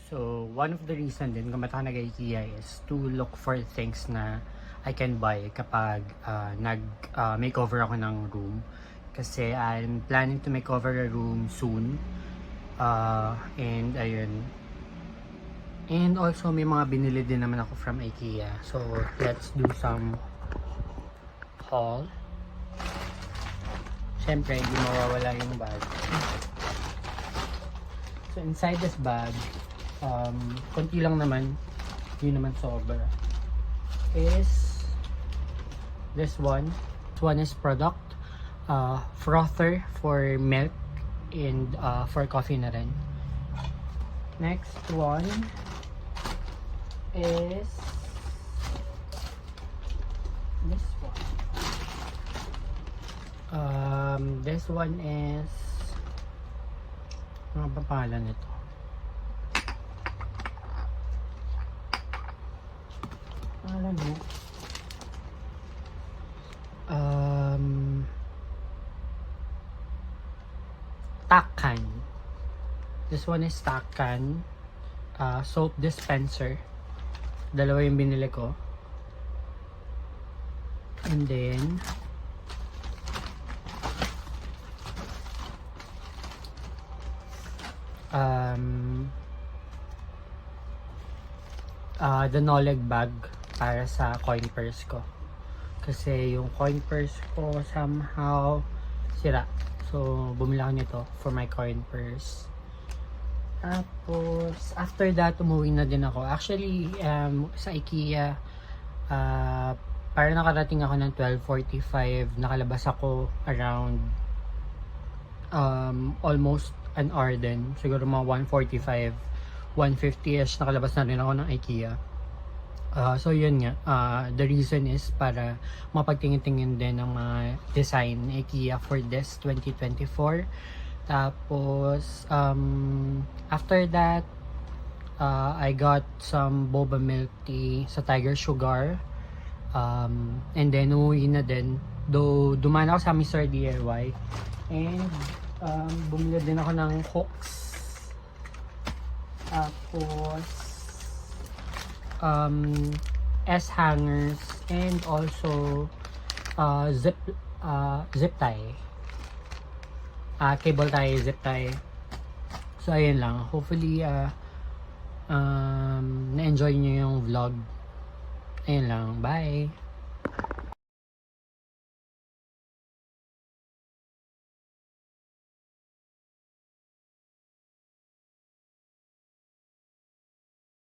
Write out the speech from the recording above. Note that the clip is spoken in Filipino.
So, one of the reason din kung ba't ako nag-IKEA is to look for things na I can buy kapag nag-makeover ako ng room. Kasi I'm planning to makeover a room soon. And ayun, And also, may mga binili din naman ako from IKEA. So, let's do some haul. Siyempre, hindi mawawala yung bag. So, inside this bag, konti lang naman, yun naman sobra, is this one. This one is product, frother for milk and for coffee na rin. Next one is this one. This one is, ano ba pangalan nito? Pangalan mo? Takkan. This one is Takkan soap dispenser. Dalawa yung binili ko. And then the Noleg bag para sa coin purse ko. Kasi yung coin purse ko somehow sira. So, bumili ako nito for my coin purse. Tapos, after that, umuwi na din ako. Actually, sa IKEA, para nakarating ako ng 12:45, nakalabas ako around almost an hour din. Siguro mga 1:45, 1:50ish, nakalabas na rin ako ng IKEA. So yun nga, the reason is para mapagtingin-tingin din ng mga design IKEA for this 2024. Tapos after that, I got some boba milk tea sa Tiger Sugar, and then umuwi na din, though dumaan ako sa Mr. DIY, and bumili din ako ng hooks. Tapos S-hangers, and also zip tie, cable tie, zip tie. So ayun lang, hopefully na-enjoy nyo yung vlog. Ayun lang, bye!